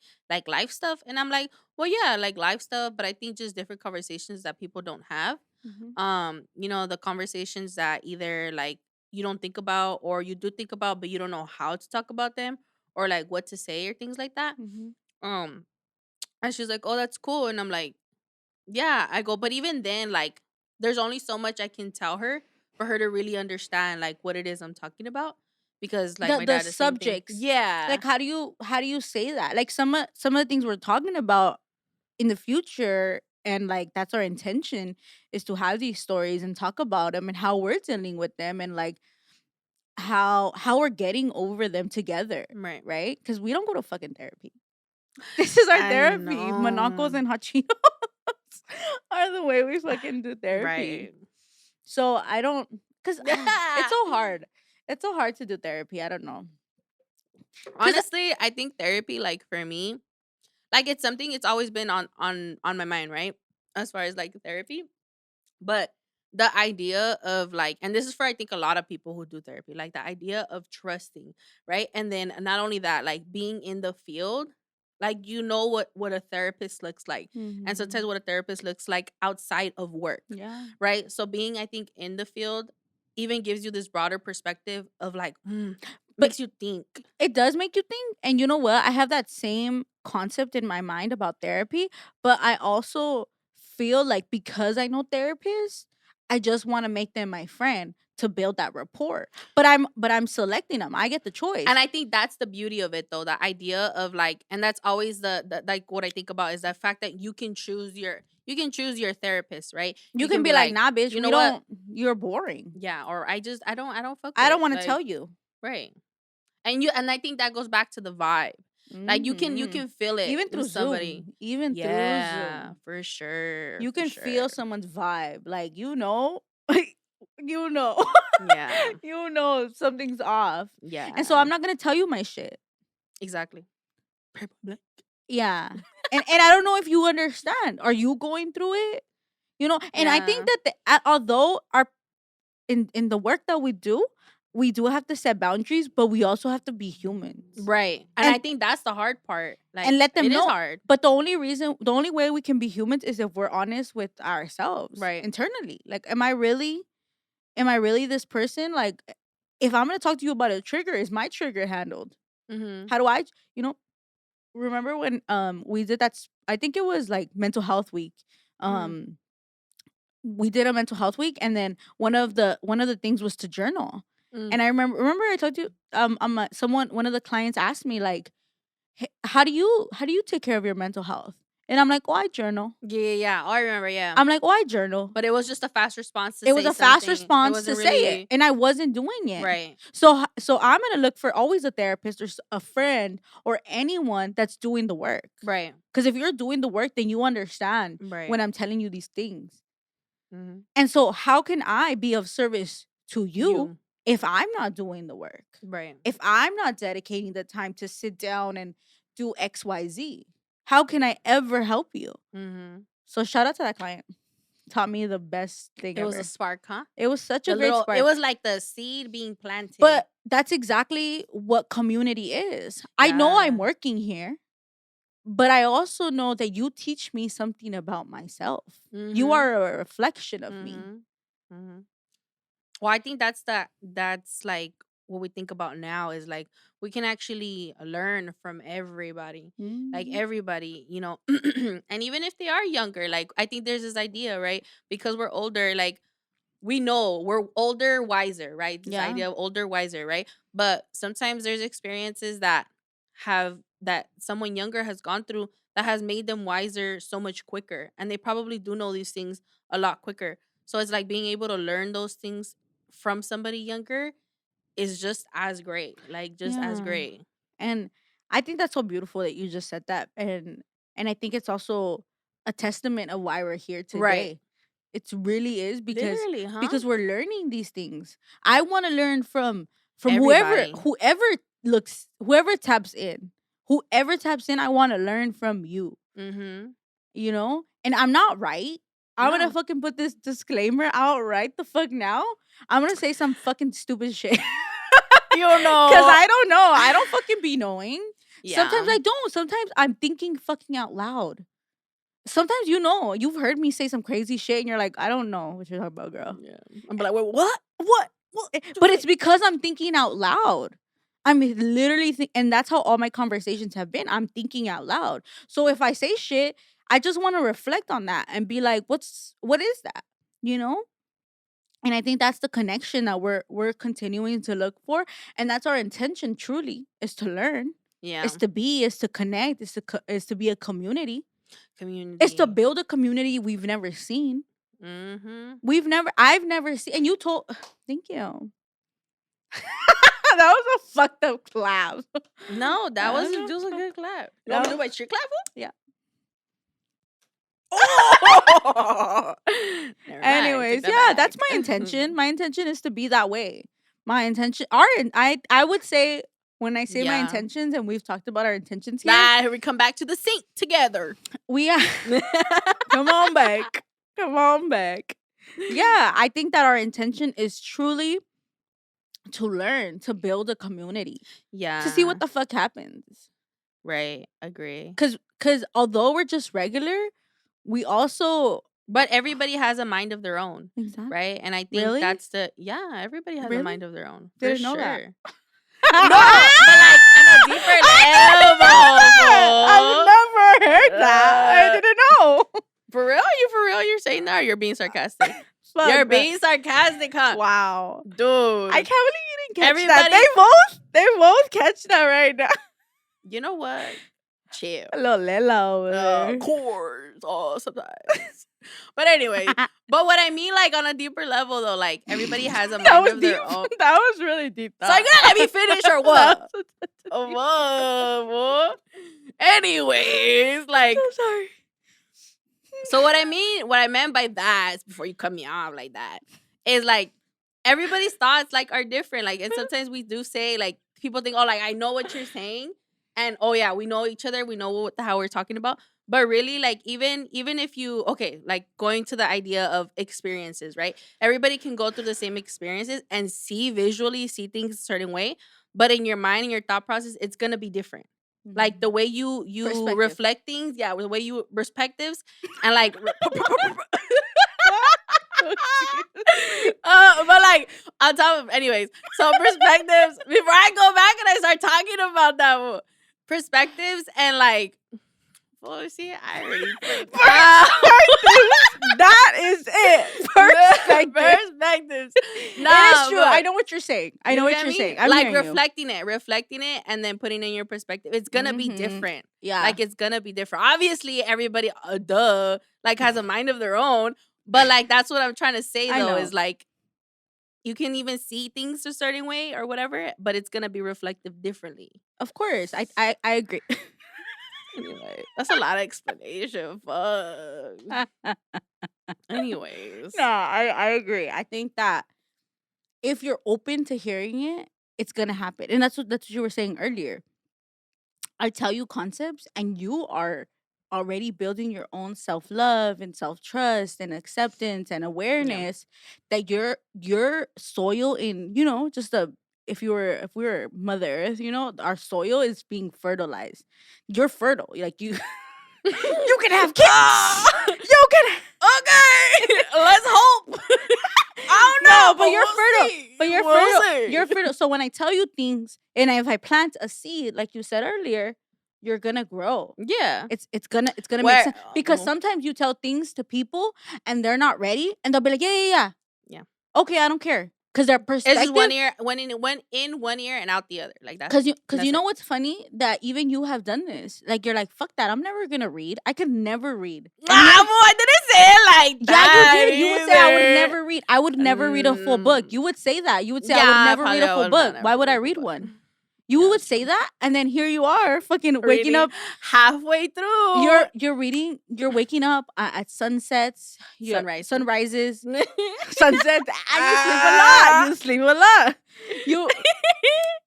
S2: life stuff. And I'm like, well, yeah, like life stuff, but I think just different conversations that people don't have.
S1: Mm-hmm.
S2: The conversations that either like you don't think about or you do think about, but you don't know how to talk about them or like what to say or things like that.
S1: Mm-hmm.
S2: Um, and she's like, "Oh, that's cool." And I'm like, yeah, I go, but even then, like, there's only so much I can tell her for her to really understand like what it is I'm talking about. Because like my
S1: The
S2: dad, the same thing.
S1: subjects,
S2: Yeah.
S1: like, how do you say that? Like, some of the things we're talking about in the future, and like that's our intention, is to have these stories and talk about them and how we're dealing with them, and like how we're getting over them together,
S2: Right.
S1: right? Because we don't go to fucking therapy. This is our
S2: I
S1: therapy. Monocos
S2: know.
S1: and hachinos are the way we fucking do therapy.
S2: Right.
S1: So I don't, because it's
S2: Yeah.
S1: so hard. It's so hard to do therapy. I don't know. Because
S2: Honestly, I think therapy, like for me, like it's something it's always been on my mind, right? As far as like therapy. But the idea of like, and this is for I think a lot of people who do therapy, like the idea of trusting, right? And then not only that, like being in the field, like what a therapist looks like, and sometimes what a therapist looks like outside of work,
S1: yeah.
S2: right? So being, I think, in the field even gives you this broader perspective of like,
S1: But
S2: makes you think.
S1: it does make you think. And you know what? I have that same concept in my mind about therapy, but I also feel like because I know therapists, I just want to make them my friend to build that rapport. But I'm selecting them. I get the choice.
S2: And I think that's the beauty of it, though. The idea of like, and that's always the like what I think about is the fact that you can choose you can choose your therapist, right?
S1: You can be like, nah, bitch,
S2: you
S1: we
S2: know what?
S1: don't. You're boring.
S2: Yeah, or I don't fuck
S1: I
S2: with
S1: don't
S2: it.
S1: want to tell
S2: Like,
S1: you.
S2: right. And I think that goes back to the vibe. Like you
S1: Hmm.
S2: can feel it
S1: Even
S2: with
S1: through
S2: somebody.
S1: Zoom. Even through
S2: Yeah,
S1: Zoom.
S2: for sure,
S1: You
S2: for
S1: can
S2: sure.
S1: feel someone's vibe. Like, you know,
S2: Yeah,
S1: you know something's off. And so
S2: yeah,
S1: I'm not going to tell you my shit.
S2: exactly. Paper blank.
S1: Yeah. And I don't know if you understand. Are you going through it? And I think
S2: Yeah.
S1: that although our in the work that we do have to set boundaries, but we also have to be humans.
S2: Right. And I
S1: And
S2: think that's the hard part. Like
S1: and let them
S2: it is
S1: know.
S2: hard.
S1: But the only way we can be humans is if we're honest with ourselves
S2: Right.
S1: internally. Like, am I really this person? Like, if I'm gonna talk to you about a trigger, is my trigger handled?
S2: Mm-hmm.
S1: How do I, you know, remember when we did that? I think it was like mental health week.
S2: Mm-hmm.
S1: Um, we did a mental health week, and then one of the things was to journal.
S2: Mm.
S1: And I remember I told you someone one of the clients asked me like, "Hey, how do you take care of your mental health?" And I'm like, "Oh, I journal."
S2: Yeah. Oh, I remember, yeah.
S1: I'm like, "Oh, I journal."
S2: But it was just a fast response to
S1: It was
S2: say
S1: a fast
S2: something. It
S1: response to
S2: wasn't
S1: say it,
S2: really
S1: and I wasn't doing it.
S2: right.
S1: So I'm gonna look for always a therapist or a friend or anyone that's doing the work.
S2: Right.
S1: Because if you're doing the work, then you understand
S2: Right.
S1: when I'm telling you these things.
S2: Mm-hmm.
S1: And so, how can I be of service to you
S2: You.
S1: if I'm not doing the work?
S2: Right.
S1: If I'm not dedicating the time to sit down and do XYZ? How can I ever help you?
S2: Mm-hmm.
S1: So, shout out to that client. Taught me the best thing
S2: It was a
S1: ever.
S2: spark, huh?
S1: It was such a
S2: The
S1: great
S2: little it
S1: spark.
S2: was like the seed being planted.
S1: But that's exactly what community is. I know I'm
S2: Yeah.
S1: working here, but I also know that you teach me something about myself. You
S2: Mm-hmm.
S1: are a reflection of me.
S2: Mm-hmm. Mm-hmm. Well, I think that's like what we think about now is like we can actually learn from everybody. Like
S1: Mhm.
S2: everybody, and even if they are younger, like I think there's this idea, right? Because we're older, like we know we're older, wiser, right? This
S1: Yeah.
S2: idea of older, wiser, right? But sometimes there's experiences that someone younger has gone through that has made them wiser so much quicker. And they probably do know these things a lot quicker. So it's like being able to learn those things from somebody younger is just as great. Like just as
S1: Yeah.
S2: great.
S1: And I think that's so beautiful that you just said that. And I think it's also a testament of why we're here
S2: Right.
S1: today. It really is
S2: Literally, huh?
S1: because we're learning these things. I want to learn from
S2: Everybody.
S1: whoever taps in. Whoever taps in, I want to learn from you.
S2: Mm-hmm.
S1: And I'm not right. I'm gonna
S2: No.
S1: fucking put this disclaimer out right the fuck now. I'm gonna say some fucking stupid shit.
S2: You know.
S1: Cause I don't know. I don't fucking be knowing. Sometimes
S2: Yeah.
S1: I don't. Sometimes I'm thinking fucking out loud. Sometimes you've heard me say some crazy shit and you're like, I don't know what you're talking about, girl.
S2: Yeah. I'm like, wait, what? What? What?
S1: But it's because I'm thinking out loud. I'm literally and that's how all my conversations have been. I'm thinking out loud. So if I say shit, I just want to reflect on that and be like, what is that? You know? And I think that's the connection that we're continuing to look for, and that's our intention. Truly, is to learn,
S2: Yeah.
S1: is to connect, is to be a community,
S2: Community.
S1: is to build a community we've never seen.
S2: Mm-hmm.
S1: I've never seen, and you told. Thank you. That was a fucked up clap.
S2: No, that was
S1: Uh,
S2: just a good clap. You
S1: that
S2: want me to
S1: was-
S2: do my shit clap?
S1: Yeah.
S2: Oh! Never mind,
S1: Anyways,
S2: take
S1: yeah,
S2: that
S1: that's
S2: back.
S1: my intention. My intention is to be that way. My intention, I would say when I say my
S2: Yeah.
S1: intentions, and we've talked about our intentions here,
S2: Nah, here we come back to the sink together.
S1: we come on back, come on back. Yeah, I think that our intention is truly to learn, to build a community,
S2: Yeah.
S1: to see what the fuck happens.
S2: Right. Agree.
S1: Cause although we're just regular, we also
S2: But everybody has a mind of their own.
S1: exactly.
S2: Right? And I think
S1: Really?
S2: that's everybody has a
S1: Really?
S2: mind of their own. For
S1: Didn't know
S2: sure.
S1: that.
S2: No, but like on a deeper level.
S1: I've never heard that. I didn't know.
S2: For real? For real? You're saying that or you're being sarcastic?
S1: Fuck,
S2: You're
S1: bro.
S2: being sarcastic, huh?
S1: Wow.
S2: Dude.
S1: I can't believe you didn't catch
S2: Everybody-
S1: that. They both catch that right now.
S2: You know what? Chill.
S1: A little Lela over there.
S2: Of course. Oh, sometimes. But anyway, but what I mean, like on a deeper level, though, like everybly has a
S1: That
S2: mind
S1: was
S2: of
S1: deep.
S2: their own.
S1: That was really deep.
S2: So you gonna let me finish or
S1: That
S2: what?
S1: was
S2: Oh, what? Anyways, like,
S1: so sorry.
S2: so what I meant by that is before you cut me off like that is like everybody's thoughts like are different. Like, and sometimes we do say like people think, oh, like I know what you're saying, and oh yeah, we know each other, we know what the hell we're talking about. But really, like even if you okay, like going to the idea of experiences, right? Everybody can go through the same experiences and visually see things a certain way, but in your mind and your thought process, it's gonna be different. Like the way you
S1: Perspective.
S2: reflect things, yeah, the way you perspectives and like but like on top of anyways, so perspectives before I go back and I start talking about that perspectives and like well, see, I already
S1: That is it.
S2: perspectives.
S1: It is true. I know what you're saying. I know what
S2: get
S1: you're
S2: me?
S1: saying. I'm
S2: like
S1: hearing
S2: reflecting it, and then putting in your perspective. It's gonna be different.
S1: Yeah.
S2: Like it's gonna be different. Obviously, everybody, like has a mind of their own. But like that's what I'm trying to say though is like you can even see things a certain way or whatever, but it's gonna be reflective differently.
S1: Of course, I agree.
S2: Anyway, that's a lot of explanation. Fuck. Anyways,
S1: No, I agree. I think that if you're open to hearing it, it's gonna happen, and that's what you were saying earlier. I tell you concepts, and you are already building your own self love and self trust and acceptance and awareness that your soil in just a if we were Mother Earth, our soil is being fertilized. You're fertile, like you. You can have kids. You can.
S2: Okay, let's hope. I don't know,
S1: No, but you're fertile.
S2: See.
S1: But you're
S2: We'll
S1: fertile.
S2: see.
S1: You're fertile. So when I tell you things, and if I plant a seed, like you said earlier, you're gonna grow.
S2: Yeah,
S1: It's gonna make sense because sometimes you tell things to people and they're not ready, and they'll be like, yeah. Okay, I don't care. Because their perspective.
S2: It's just went in one ear and out the other. Like that's
S1: because you know what's funny, that even you have done this. Like you're like, fuck that. I'm never gonna read. I could never read.
S2: I didn't say it like that.
S1: Yeah, you did. You would say I would never read. I would never read a full book. You would say that. You would say I would never read a full book. Why would I read one? You would say that, and then here you are, fucking waking up
S2: halfway through.
S1: You're reading. You're waking up at sunsets, sunrises, sunsets. You sleep a lot.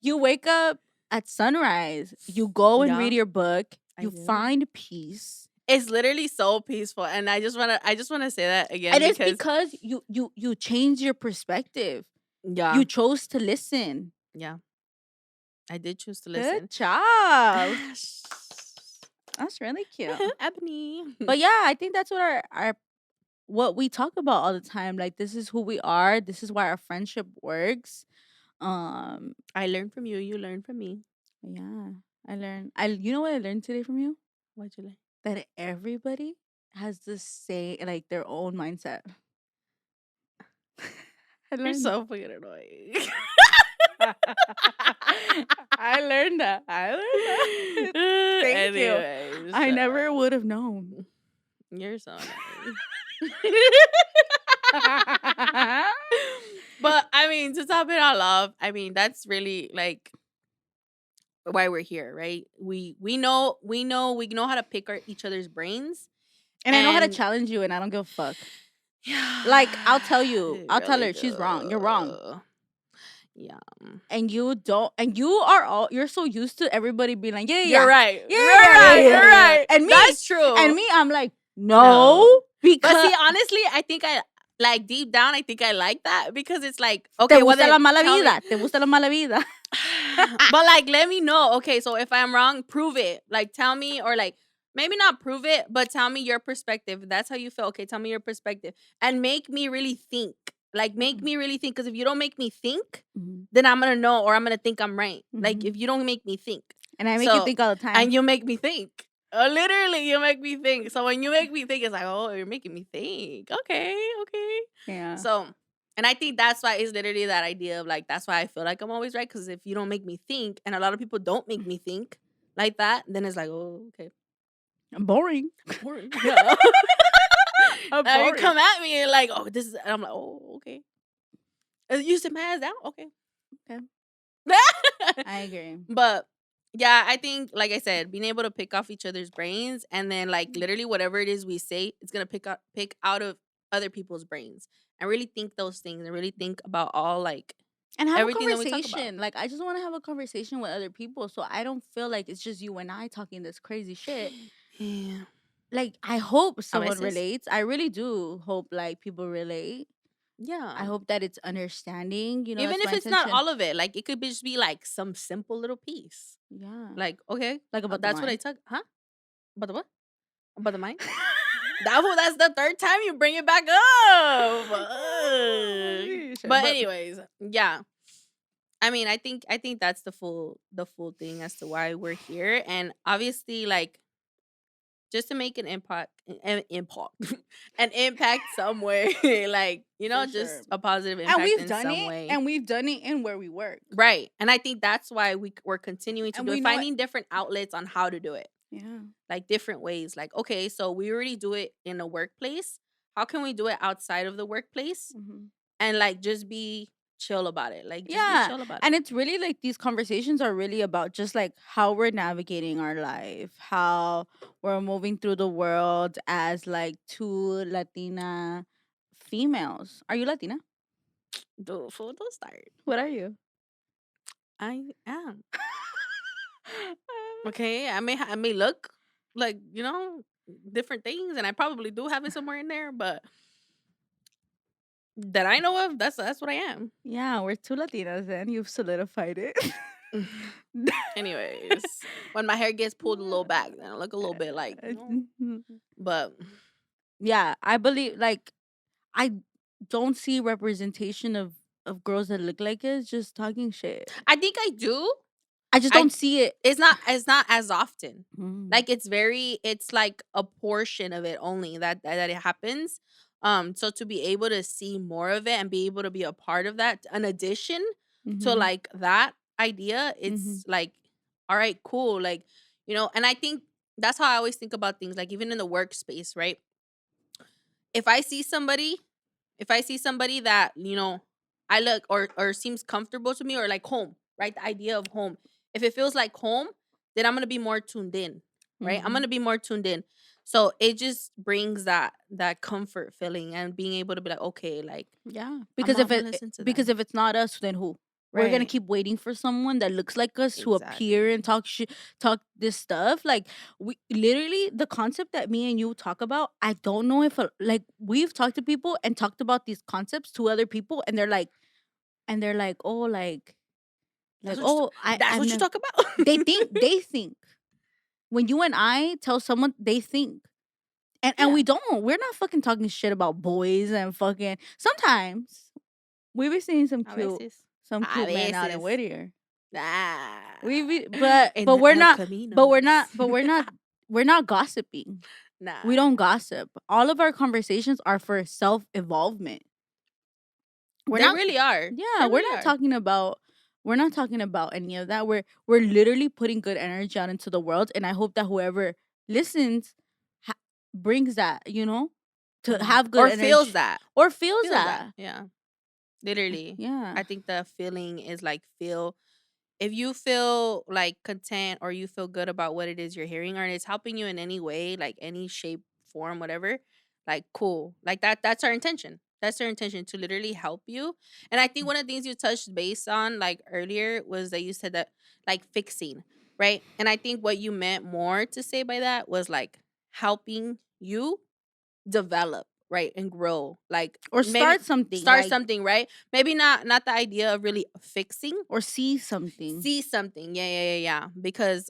S1: You wake up at sunrise. You go and read your book. You find peace.
S2: It's literally so peaceful, and I just wanna say that again.
S1: And it's because you change your perspective.
S2: Yeah,
S1: you chose to listen.
S2: Yeah. I did choose to listen.
S1: Good job. That's really cute.
S2: Ebony.
S1: But yeah, I think that's what what we talk about all the time. Like, this is who we are. This is why our friendship works.
S2: I learned from you. You learned from me.
S1: Yeah. You know what I learned today from you?
S2: What'd you learn?
S1: That everybody has the same, like, their own mindset.
S2: You're so fucking annoying.
S1: I learned that. Thank you. I never would have known.
S2: You're so annoying. But I mean, to top it all off, I mean that's really like why we're here, right? We know how to pick each other's brains,
S1: and I know how to challenge you, and I don't give a fuck. Yeah, like I'll tell you, I'll tell her she's wrong. You're wrong.
S2: Yeah.
S1: And you don't, and you're so used to everybody being like, yeah,
S2: you're right.
S1: Yeah, you're right. And me,
S2: that's true.
S1: And me, I'm like, no. Because
S2: but see, honestly, I think I like deep down, I think I like that because it's like,
S1: okay, te gusta la mala vida. Te gusta la mala vida.
S2: But like, let me know. Okay, so if I'm wrong, prove it. Like, tell me, or like, maybe not prove it, but tell me your perspective. If that's how you feel. Okay, tell me your perspective and make me really think. Like, make me really think. Because if you don't make me think, then I'm going to know, or I'm going to think I'm right. Like, if you don't make me think.
S1: And I make you think all the time.
S2: And you make me think. Literally, you make me think. So when you make me think, it's like, oh, you're making me think. Okay.
S1: Yeah.
S2: So, and I think that's why it's literally that idea of like, that's why I feel like I'm always right. Because if you don't make me think, and a lot of people don't make me think like that, then it's like, oh, okay.
S1: Boring.
S2: Boring. Yeah. Now you
S1: Boring.
S2: come at me and like, oh, this is. And I'm like, oh, okay. You sit my ass down, okay.
S1: Okay. I agree.
S2: But yeah, I think, like I said, being able to pick off each other's brains, and then like literally whatever it is we say, it's gonna pick out of other people's brains, and really think those things, and really think about all like
S1: And have a
S2: everything that we talk about.
S1: conversation. Like, I just want to have a conversation with other people so I don't feel like it's just you and I talking this crazy shit.
S2: Yeah.
S1: Like, I hope
S2: A
S1: someone
S2: veces.
S1: relates. I really do hope like people relate. I
S2: Yeah.
S1: hope that it's understanding.
S2: Even
S1: That's my
S2: if it's not
S1: intention.
S2: all of it, like it could just be like some simple little piece.
S1: Yeah.
S2: Like, okay,
S1: Like about the
S2: that's what I
S1: mind.
S2: took. Huh? About the what? About the mind? That's the third time you bring it back up. But
S1: But
S2: anyways, yeah. I mean, I think that's the full thing as to why we're here, and obviously, like, just to make an impact, an impact somewhere, like,
S1: for sure.
S2: just a positive
S1: And
S2: impact
S1: we've
S2: in
S1: done
S2: some
S1: it.
S2: way.
S1: And we've done it in where we work.
S2: Right. And I think that's why we're continuing to
S1: And
S2: do
S1: we
S2: it,
S1: know it.
S2: finding different outlets on how to do it,
S1: Yeah.
S2: like different ways. Like, okay, so we already do it in a workplace. How can we do it outside of the workplace
S1: Mm-hmm.
S2: and like just be chill about it? Like, just be
S1: Yeah.
S2: chill about
S1: And
S2: it.
S1: it's really like these conversations are really about just like how we're navigating our life, how we're moving through the world as like two Latina females. Are you Latina?
S2: Dude, fool, don't start.
S1: What are you?
S2: I am. Okay. I may look like, different things, and I probably do have it somewhere in there, but that I know of, that's what I am.
S1: Yeah, we're two Latinas and you've solidified it.
S2: Anyways, when my hair gets pulled a little back, then I look a little bit like, but
S1: Yeah, I believe like I don't see representation of girls that look like us just talking shit.
S2: I think I do.
S1: I just
S2: I
S1: don't see it.
S2: it's not as often.
S1: Mm.
S2: Like it's like a portion of it only that it happens. So to be able to see more of it and be able to be a part of that, an addition to
S1: Mhm.
S2: like that idea,
S1: Mhm.
S2: it's like, all right, cool. Like, and I think that's how I always think about things, like even in the workspace, right? If I see somebody, that, I look or seems comfortable to me, or like home, right? The idea of home. If it feels like home, then I'm gonna be more tuned in, right? I'm
S1: Mhm.
S2: gonna be more tuned in. So it just brings that comfort feeling, and being able to be like, okay, like
S1: Yeah,
S2: I'm
S1: because
S2: I'm gonna listen to
S1: because
S2: them.
S1: if it's not us, then who? We're gonna
S2: Right.
S1: keep waiting for someone that looks like us to appear and
S2: Exactly.
S1: talk shit, talk this stuff. Like we literally the concept that me and you talk about. I don't know if like we've talked to people and talked about these concepts to other people, and they're like, oh,
S2: That's what
S1: oh,
S2: that's
S1: I've
S2: what you
S1: never.
S2: talk about.
S1: They think when you and I tell someone they think. And
S2: Yeah.
S1: we don't. We're not fucking talking shit about boys and fucking sometimes we be seeing
S2: A veces.
S1: some
S2: A
S1: cute men out in
S2: veces.
S1: Whittier. We
S2: Ah.
S1: be,
S2: In
S1: but
S2: the
S1: we're
S2: El
S1: not
S2: Caminos.
S1: we're not gossiping. We
S2: Nah.
S1: don't gossip. All of our conversations are for self evolvement. We're
S2: They
S1: not
S2: really are.
S1: yeah,
S2: They really are.
S1: we're not talking about any of that. We're literally putting good energy out into the world, and I hope that whoever listens brings that, to
S2: Mhm.
S1: have good
S2: Or feels
S1: energy
S2: that.
S1: or feels
S2: Feels that.
S1: that.
S2: Yeah. Literally.
S1: Yeah.
S2: I think the feeling is like, if you feel like content, or you feel good about what it is you're hearing, or it's helping you in any way, like any shape, form, whatever, like cool. Like that's our intention. That's our intention, to literally help you. And I think one of the things you touched base on like earlier was that you said that, like, fixing, right? And I think what you meant more to say by that was like helping you develop, right, and grow, like
S1: Or
S2: maybe
S1: start something
S2: start
S1: like
S2: something, right? Maybe not the idea of really fixing.
S1: or see something
S2: See something, yeah, yeah, yeah, yeah, because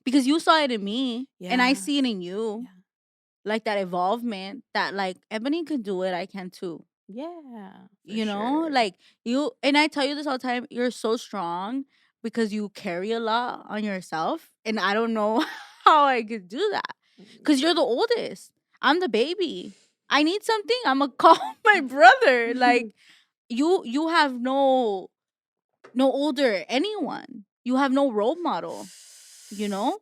S1: because you saw it in me and I
S2: yeah,
S1: see it in you.
S2: yeah,
S1: Like that evolvement that like Ebony can do it, I can too.
S2: yeah, for sure.
S1: Like you and I tell you this all the time, you're so strong because you carry a lot on yourself. And I don't know how I could do that. Because you're the
S2: Yeah.
S1: oldest. I'm the baby. I need something. I'm gonna call my brother. Like you have no older anyone. You have no role model, you know?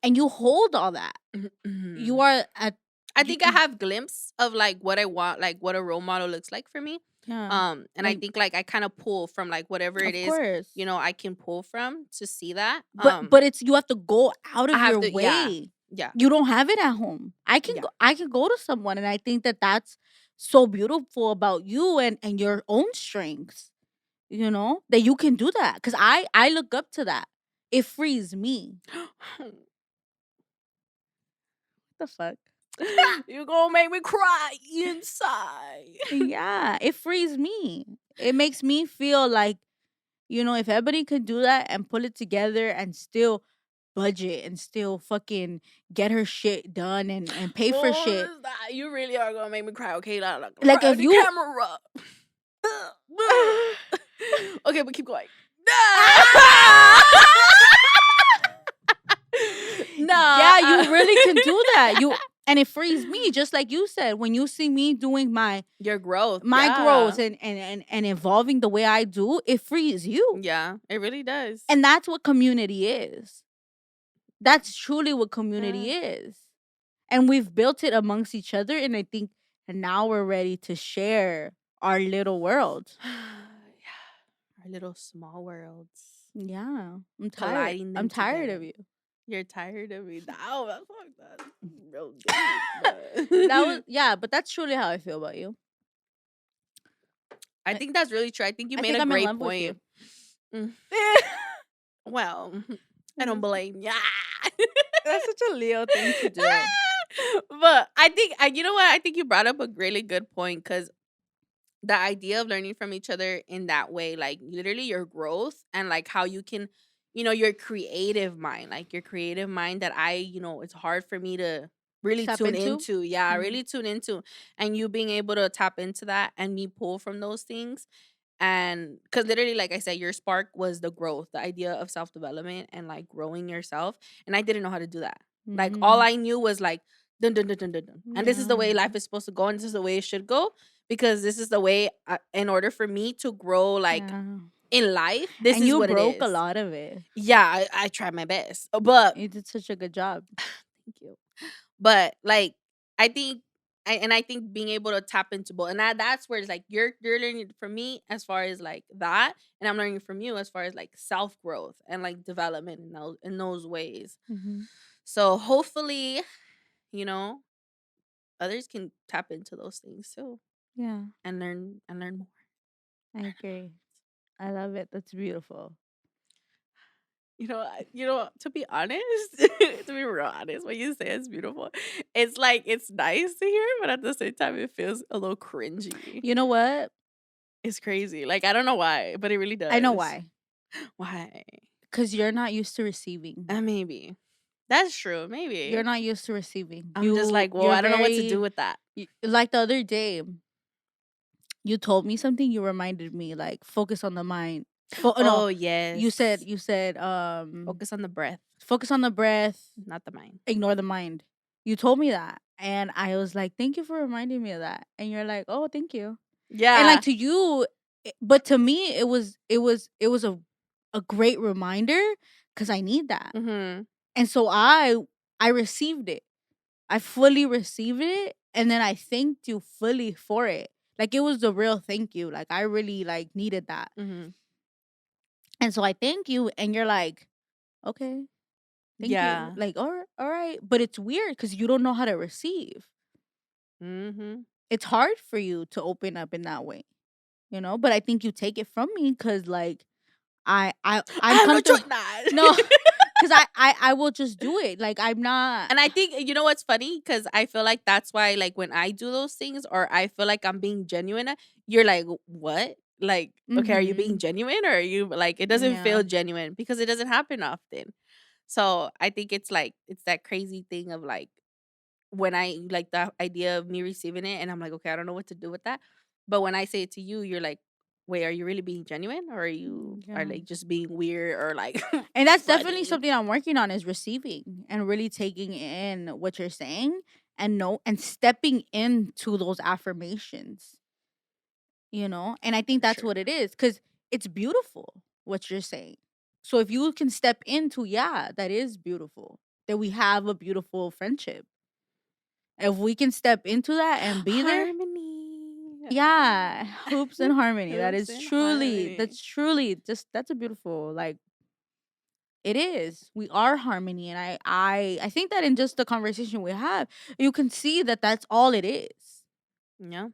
S1: and you hold all that. You are at
S2: I
S1: you,
S2: think I have glimpse of like what I want, like what a role model looks like for me.
S1: yeah,
S2: And I
S1: like,
S2: think like I kind of pull from like whatever it
S1: of
S2: is,
S1: course.
S2: I can pull from to see that.
S1: But it's, you have to go out
S2: I
S1: of
S2: have
S1: your
S2: to, yeah,
S1: way.
S2: yeah,
S1: You don't have it at home.
S2: yeah.
S1: I can go to someone, and I think that that's so beautiful about you and your own strengths. That you can do that, cuz I look up to that. It frees me. What the fuck?
S2: You gonna make me cry inside.
S1: Yeah, it frees me. It makes me feel like, if everybody could do that and pull it together and still budget and still fucking get her shit done and pay for shit.
S2: You really are gonna make me cry. Okay, I'm not gonna
S1: Like,
S2: cry on
S1: if
S2: the
S1: you
S2: camera. Okay, but keep going.
S1: yeah,
S2: Nah.
S1: you really can do that. And it frees me, just like you said, when you see me doing
S2: Your growth,
S1: my
S2: yeah.
S1: growth and evolving the way I do, it frees you.
S2: Yeah, it really does.
S1: And that's what community is. That's truly what
S2: Yeah.
S1: community is. And we've built it amongst each other, and I think now we're ready to share our little world.
S2: Yeah. Our little small worlds
S1: Yeah. I'm tired.
S2: colliding
S1: I'm
S2: them
S1: tired of
S2: together.
S1: you.
S2: You're tired of me. Oh, that's fucked up. Real deep.
S1: That was,
S2: But
S1: yeah, but that's truly how I feel about you.
S2: I think that's really true. I think you
S1: I
S2: made
S1: think
S2: a
S1: I'm in
S2: great
S1: love with you.
S2: point. Mm. Well, I don't blame ya.
S1: That's such a Leo thing to do.
S2: But I think, you know what? I think you brought up a really good point, because the idea of learning from each other in that way, like literally your growth and like how you can, your creative mind, like your creative mind that it's hard for me to really
S1: Tap
S2: tune
S1: into?
S2: into. Yeah,
S1: Mhm.
S2: really tune into. And you being able to tap into that and me pull from those things. And because literally, like I said, your spark was the growth, the idea of self development and like growing yourself. And I didn't know how to do that. Like all
S1: Mhm.
S2: I knew was like, dun dun dun dun dun dun. And this is the
S1: Yeah.
S2: way life is supposed to go, and this is the way it should go, because this is the way, in order for me to grow like
S1: Yeah.
S2: in life, this
S1: And
S2: is
S1: you
S2: what it
S1: broke a
S2: is.
S1: lot of it.
S2: Yeah, I tried my best, but
S1: You did such a good job.
S2: thank you. But like, I think, I think being able to tap into both, and that's where it's like you're learning from me as far as like that, and I'm learning from you as far as like self growth and like development in those ways.
S1: Mhm.
S2: So hopefully, you know, others can tap into those things too
S1: Yeah,
S2: and learn more.
S1: I agree. I love it. That's beautiful.
S2: To be honest, to be real honest, when you say it's beautiful, it's like it's nice to hear, but at the same time, it feels a little cringy.
S1: You know what?
S2: It's crazy. Like I don't know why, but it really
S1: I know
S2: does.
S1: why.
S2: Why?
S1: Because you're not used to receiving.
S2: Maybe that's true.
S1: You're
S2: Maybe
S1: not used to receiving.
S2: I'm just like, well,
S1: You're
S2: I don't know what to do
S1: very
S2: with that.
S1: like the other day. You told me something. You reminded me, like, focus on the mind. No,
S2: Oh yes,
S1: you said
S2: focus on the breath,
S1: focus on the breath,
S2: not the mind.
S1: ignore the mind. You told me that, and I was like, thank you for reminding me of that. And you're like, oh, thank you. And like
S2: Yeah.
S1: to you, but to me, it was a great reminder, because I need that.
S2: Mm-hmm.
S1: And so I received it. I fully received it, and then I thanked you fully for it. Like, it was the real thank you. Like, I really like needed that.
S2: Mm-hmm.
S1: And so I thank you, and you're like, okay, thank you.
S2: Yeah.
S1: Like, all right. But it's weird because you don't know how to receive.
S2: Mm-hmm.
S1: It's hard for you to open up in that way. But I think you take it from me, because like
S2: I
S1: I'm
S2: have no
S1: comfortable.
S2: choice. Nah.
S1: No, because I will just do it. Like, I'm not.
S2: And I think, you know what's funny? Because I feel like that's why, like, when I do those things, or I feel like I'm being genuine, you're like, what? Like, okay, are you being
S1: Mhm.
S2: genuine, or are you like, it doesn't
S1: Yeah.
S2: feel genuine because it doesn't happen often. So I think it's like, it's that crazy thing of like, when I like the idea of me receiving it, and I'm like, okay, I don't know what to do with that. But when I say it to you, you're like, wait, are you really being genuine, or are
S1: Yeah.
S2: like just being weird, or like
S1: And that's definitely
S2: funny?
S1: something I'm working on, is receiving and really taking in what you're saying, and stepping into those affirmations. And I think
S2: For
S1: that's
S2: sure.
S1: what it is, because it's beautiful what you're saying. So if you can step into, yeah, that is beautiful. that we have a beautiful friendship. If we can step into that and be there,
S2: Harmony.
S1: yeah, hoops and harmony.
S2: Hoops and harmony.
S1: That's truly just that's a beautiful, like, it is. We are harmony, and I think that in just the conversation we have, you can see that that's all it is.
S2: Yeah.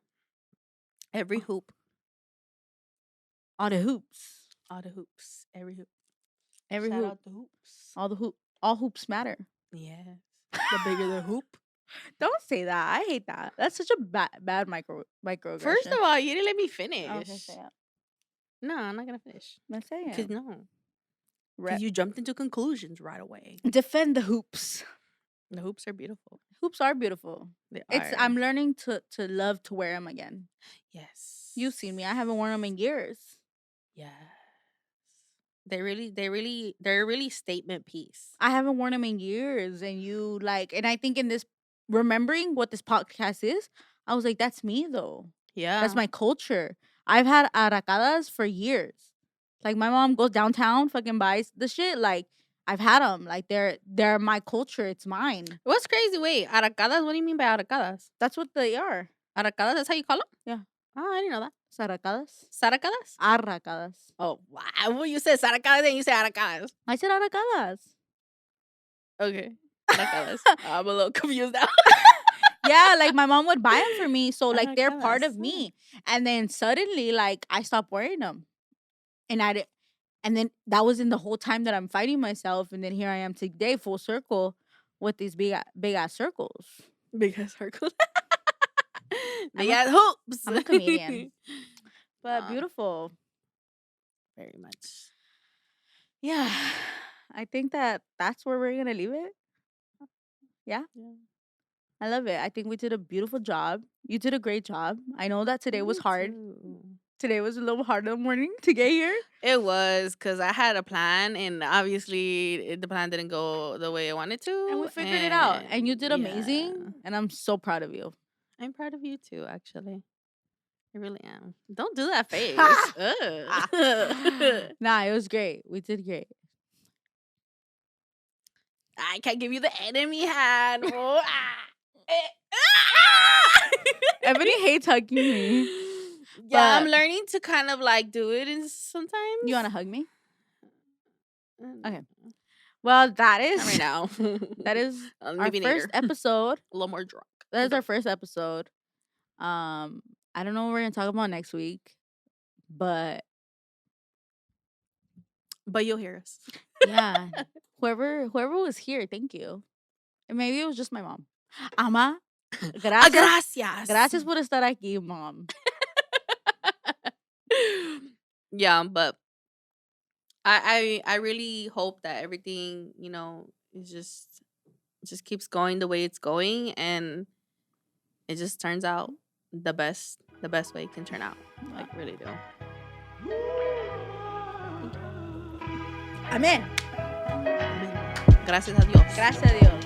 S2: Every hoop.
S1: All the hoops,
S2: All the hoops. Every hoop.
S1: every
S2: Shout
S1: hoop,
S2: out the hoops.
S1: all hoops matter.
S2: Yes. The bigger the hoop.
S1: Don't say that. I hate that. That's such a bad microaggression.
S2: First of all, you didn't let me
S1: Okay,
S2: finish.
S1: say it.
S2: No, I'm not gonna finish.
S1: Let's say
S2: Because
S1: it.
S2: no.
S1: Rep.
S2: Because you jumped into conclusions right away.
S1: Defend the hoops.
S2: The hoops are beautiful.
S1: Hoops are beautiful.
S2: They
S1: It's
S2: are.
S1: I'm learning to love to wear them again.
S2: Yes.
S1: You've seen me. I haven't worn them in years.
S2: Yes. They're a really statement piece.
S1: I haven't worn them in years, and you like, and I think in this remembering what this podcast is, I was like, that's me though.
S2: Yeah.
S1: That's my culture. I've had aracadas for years. Like my mom goes downtown, fucking buys the shit. Like I've had them. Like they're my culture. It's mine.
S2: What's crazy? Wait, aracadas? What do you mean by aracadas?
S1: That's what they are.
S2: Aracadas, that's how you call them?
S1: Yeah.
S2: Oh, I didn't know that.
S1: Saracadas.
S2: Saracadas?
S1: Arracadas.
S2: Oh, wow. Well, you said saracadas and you said aracadas.
S1: I said aracadas.
S2: Okay. Aracadas. I'm a little confused now.
S1: Yeah, like my mom would buy them for me, so like they're part
S2: Aracadas,
S1: of me. And then suddenly, like I stopped wearing them, and and then that was in the whole time that I'm fighting myself, and then here I am today, full circle, with these big ass circles.
S2: Big ass circles.
S1: I'm
S2: Big
S1: a-
S2: ass hoops.
S1: I'm a comedian. But beautiful.
S2: Very much.
S1: Yeah, I think that's where we're gonna leave it. Yeah. I love it. I think we did a beautiful job. You did a great job. I know that today was
S2: Me
S1: hard.
S2: too.
S1: Today was a little hard in the morning to get here.
S2: It was because I had a plan, and obviously the plan didn't go the way I wanted to.
S1: And we figured it out. And you did
S2: yeah.
S1: amazing. And I'm so proud of you.
S2: I'm proud of you too, actually. I really am. Don't do that face. Ugh.
S1: Nah, it was great. We did great.
S2: I can't give you the enemy hand. Oh,
S1: Ebony hates hugging me.
S2: Yeah, I'm
S1: but-
S2: learning to kind of like do it sometimes.
S1: You want to hug me? Okay. Well, that is
S2: Not right now.
S1: that is our
S2: Maybe
S1: first
S2: later.
S1: episode.
S2: A little more drunk.
S1: That is our first episode. I don't know what we're gonna talk about next week, but
S2: you'll hear us.
S1: yeah, whoever was here, thank you. And maybe it was just my mom. Ama, gracias. Gracias por estar aquí, mom.
S2: Yeah, but I really hope that everything, is just keeps going the way it's going, and it just turns out the best way it can turn out. Like, really do.
S1: Amen.
S2: Gracias a Dios.
S1: Gracias a Dios.